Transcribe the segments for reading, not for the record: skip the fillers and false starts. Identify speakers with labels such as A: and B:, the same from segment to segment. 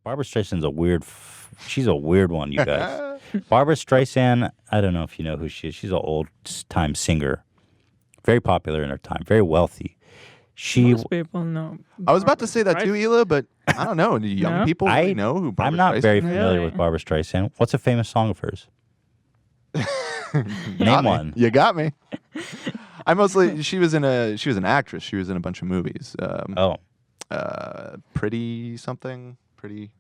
A: Barbra Streisand's a weird. She's a weird one, you guys. Barbra Streisand. I don't know if you know who she is. She's an old-time singer, very popular in her time, very wealthy.
B: Most people know.
C: I was about to say that too, Hila, but I don't know. Do young people really know who Barbra
A: I'm not
C: Streisand
A: very
C: is?
A: familiar with Barbra Streisand. What's a famous song of hers? Name one.
C: You got me. She was an actress. She was in a bunch of movies. Pretty something. Pretty.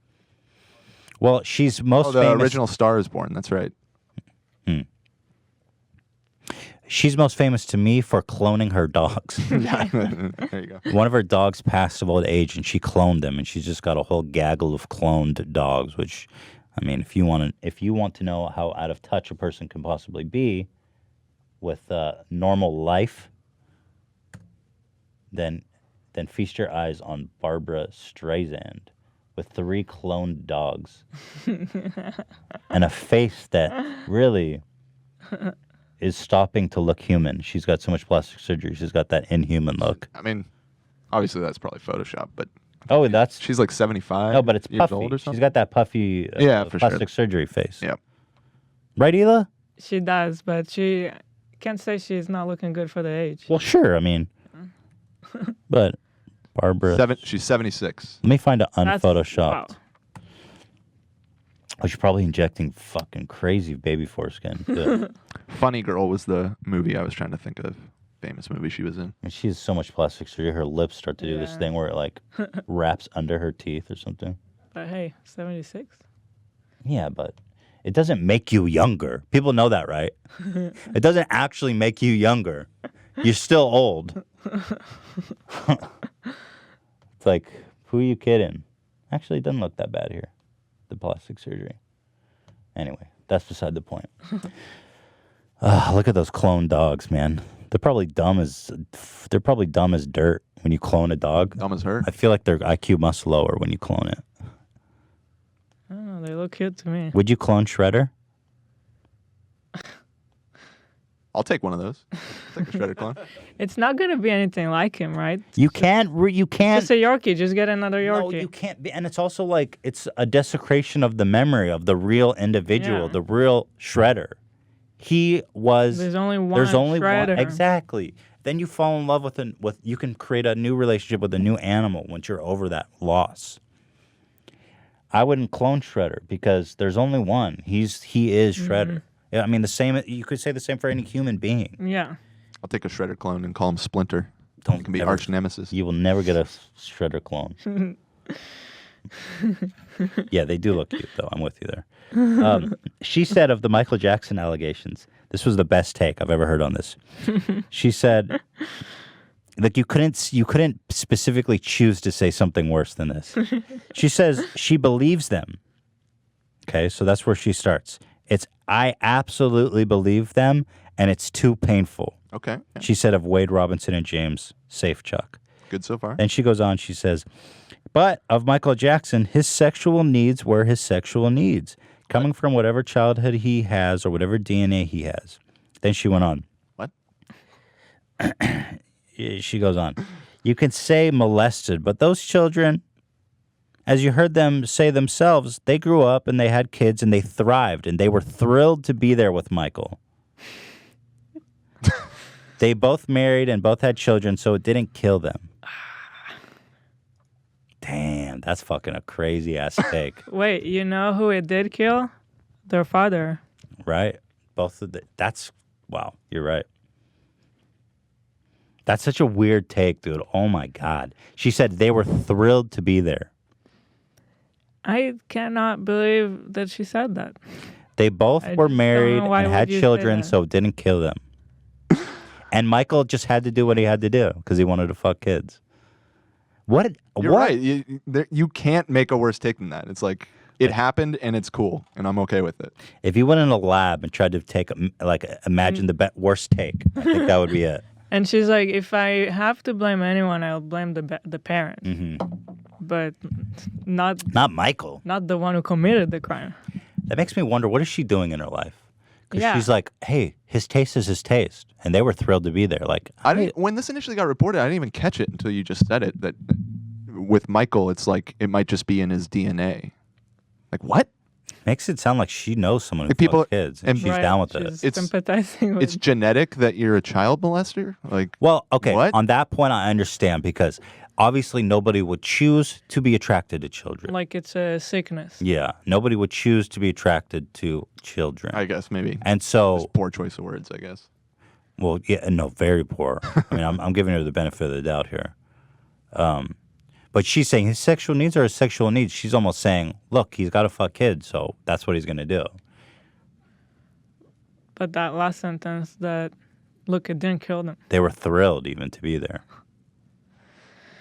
A: Well, she's most
C: the
A: famous.
C: original Star is Born. That's right.
A: She's most famous to me for cloning her dogs.
C: There you go.
A: One of her dogs passed of old age, and she cloned them, and she's just got a whole gaggle of cloned dogs. Which, I mean, if you want to know how out of touch a person can possibly be with normal life, then feast your eyes on Barbra Streisand with 3 cloned dogs and a face that really is stopping to look human. She's got so much plastic surgery. She's got that inhuman look.
C: I mean, obviously that's probably Photoshop, but she's like 75.
A: No, but it's
C: years
A: puffy.
C: old or something.
A: She's got that puffy
C: for
A: plastic surgery face.
C: Yep.
A: Right, Hila?
B: She does, but she can't say she's not looking good for the age.
A: Well, sure. I mean, but Barbara.
C: She's 76.
A: Let me find an unphotoshopped.
B: Wow.
A: Oh, she's probably injecting fucking crazy baby foreskin. too.
C: Funny Girl was the movie I was trying to think of. Famous movie she was in.
A: And she has so much plastic surgery. Her lips start to do this thing where it like wraps under her teeth or something.
B: But hey, 76?
A: Yeah, but it doesn't make you younger. People know that, right? It doesn't actually make you younger. You're still old. It's like, who are you kidding? Actually, it doesn't look that bad here, the plastic surgery. Anyway, that's beside the point. Look at those clone dogs, man. They're probably dumb as dirt when you clone a dog.
C: Dumb as her.
A: I feel like their IQ must lower when you clone it.
B: I don't know. They look cute to me.
A: Would you clone Shredder?
C: I'll take one of those. I'll take a Shredder clone.
B: It's not going to be anything like him, right?
A: You can't.
B: Just a Yorkie. Just get another Yorkie.
A: No, you can't be. And it's also like it's a desecration of the memory of the real individual, the real Shredder. He was.
B: There's only one.
A: There's only
B: Shredder.
A: one. Exactly. Then you fall in love with you can create a new relationship with a new animal once you're over that loss. I wouldn't clone Shredder because there's only one. He is Shredder. Yeah, I mean the same. You could say the same for any human being.
B: Yeah.
C: I'll take a Shredder clone and call him Splinter.
A: He
C: can be arch nemesis.
A: You will never get a Shredder clone. Yeah, they do look cute though. I'm with you there. She said of the Michael Jackson allegations, this was the best take I've ever heard on this. She said, like you couldn't specifically choose to say something worse than this. She says she believes them. Okay, so that's where she starts. I absolutely believe them, and it's too painful.
C: Okay. Yeah.
A: She said of Wade Robinson and James Safechuck.
C: Good so far.
A: Then she goes on, she says, but of Michael Jackson, his sexual needs were his sexual needs, coming from whatever childhood he has or whatever DNA he has. Then she went on.
C: What?
A: She goes on. You can say molested, but those children, as you heard them say themselves, they grew up and they had kids and they thrived and they were thrilled to be there with Michael. They both married and both had children, so it didn't kill them. Damn, that's fucking a crazy ass take.
B: Wait, you know who it did kill? Their father.
A: Right? Wow, you're right. That's such a weird take, dude. Oh my God. She said they were thrilled to be there.
B: I cannot believe that she said that.
A: They both were married and had children, so it didn't kill them. And Michael just had to do what he had to do because he wanted to fuck kids.
C: You're right. You can't make a worse take than that. It's like, it happened and it's cool and I'm okay with it.
A: If you went in a lab and tried to imagine the worst take, I think that would be it.
B: And she's like, if I have to blame anyone, I'll blame the parent.
A: Mm-hmm.
B: But not
A: Michael.
B: Not the one who committed the crime.
A: That makes me wonder, what is she doing in her life? Because
B: Yeah.
A: she's like, hey, his taste is his taste. And they were thrilled to be there. Like,
C: When this initially got reported, I didn't even catch it until you just said it. That with Michael, it's like it might just be in his DNA. Like what?
A: Makes it sound like she knows someone who
C: people
A: fucks kids and she's down with it.
B: It's sympathizing with
C: it's genetic that you're a child molester? Like,
A: well, okay,
C: what?
A: On that point I understand because obviously nobody would choose to be attracted to children.
B: Like it's a sickness.
A: Yeah, nobody would choose to be attracted to children.
C: I guess maybe.
A: And so
C: just poor choice of words, I guess.
A: Well, yeah, no, very poor. I mean, I'm giving her the benefit of the doubt here. But she's saying his sexual needs are his sexual needs. She's almost saying, look, he's got to fuck kids, so that's what he's going to do.
B: But that last sentence, that, look, it didn't kill them.
A: They were thrilled even to be there.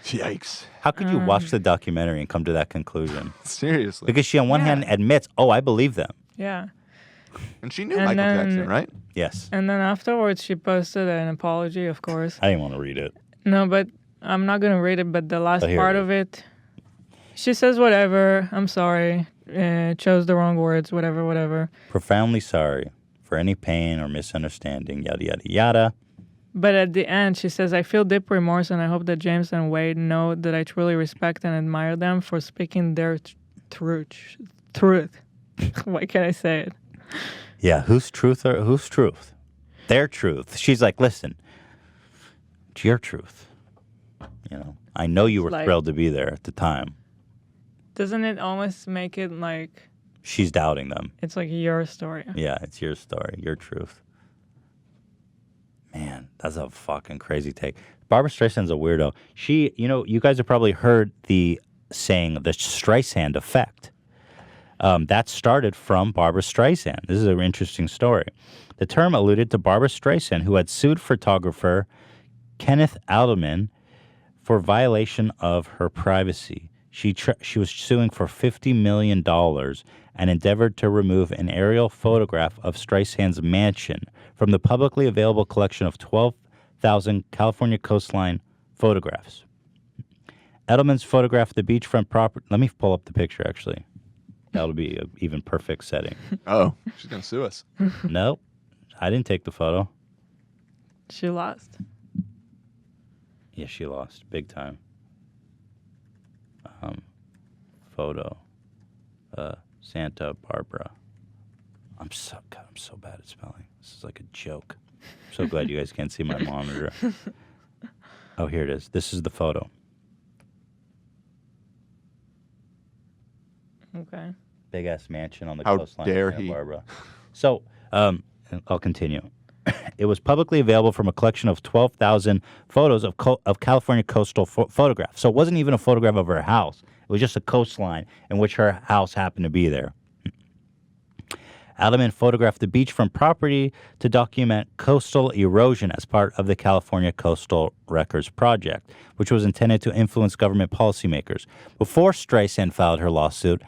C: Yikes.
A: How could you watch the documentary and come to that conclusion?
C: Seriously.
A: Because she, on one hand, admits, oh, I believe them.
B: Yeah.
C: And she knew Michael Jackson, right?
A: Yes.
B: And then afterwards, she posted an apology, of course.
A: I didn't want to read it.
B: No, but I'm not going to read it, but the last
A: here
B: part
A: it
B: of it, she says, whatever, I'm sorry, chose the wrong words, whatever.
A: Profoundly sorry for any pain or misunderstanding, yada, yada, yada.
B: But at the end, she says, I feel deep remorse and I hope that James and Wade know that I truly respect and admire them for speaking their truth. Why can't I say it?
A: Yeah, whose truth? Their truth. She's like, listen, it's your truth. You know, I know you were thrilled to be there at the time.
B: Doesn't it almost make it like...
A: She's doubting them.
B: It's like your story.
A: Yeah, it's your story, your truth. Man, that's a fucking crazy take. Barbra Streisand's a weirdo. She, you guys have probably heard the saying, the Streisand effect. That started from Barbra Streisand. This is an interesting story. The term alluded to Barbra Streisand, who had sued photographer Kenneth Alderman for violation of her privacy. She was suing for $50 million and endeavored to remove an aerial photograph of Streisand's mansion from the publicly available collection of 12,000 California coastline photographs. Edelman's photographed the beachfront property. Let me pull up the picture, actually. That'll be an even perfect setting.
C: Oh, she's going to sue us.
A: Nope. I didn't take the photo.
B: She lost.
A: Yeah, she lost. Big time. Photo. Santa Barbara. I'm so bad at spelling. This is like a joke. I'm so glad you guys can't see my monitor. Oh, here it is. This is the photo.
B: Okay.
A: Big ass mansion on the
C: How
A: coastline
C: dare
A: of Santa
C: he?
A: Barbara. So, I'll continue. It was publicly available from a collection of 12,000 photos of California coastal photographs. So it wasn't even a photograph of her house. It was just a coastline in which her house happened to be there. Alderman photographed the beachfront property to document coastal erosion as part of the California Coastal Records Project, which was intended to influence government policymakers. Before Streisand filed her lawsuit,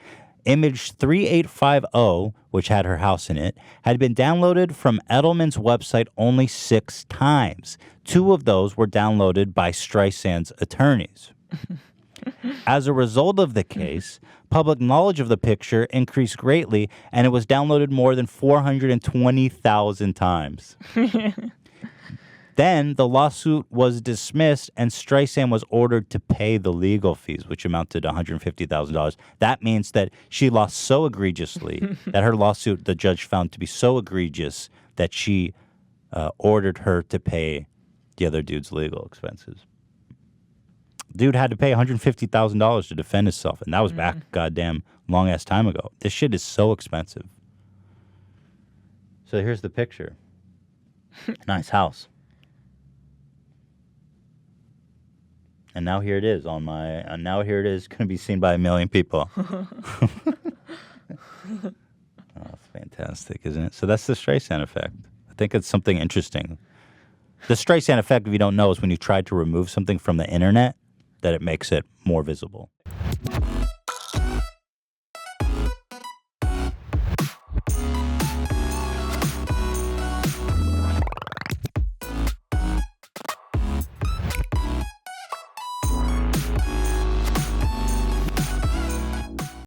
A: image 3850, which had her house in it, had been downloaded from Edelman's website only 6 times. 2 of those were downloaded by Streisand's attorneys. As a result of the case, public knowledge of the picture increased greatly, and it was downloaded more than 420,000 times. Then the lawsuit was dismissed, and Streisand was ordered to pay the legal fees, which amounted to $150,000. That means that she lost so egregiously that her lawsuit, the judge found to be so egregious that she ordered her to pay the other dude's legal expenses. Dude had to pay $150,000 to defend himself, and that was back goddamn long-ass time ago. This shit is so expensive. So here's the picture. Nice house. And now here it is on my. And now here it is, going to be seen by 1 million people. Oh, it's fantastic, isn't it? So that's the Streisand effect. I think it's something interesting. The Streisand effect, if you don't know, is when you try to remove something from the internet, that it makes it more visible.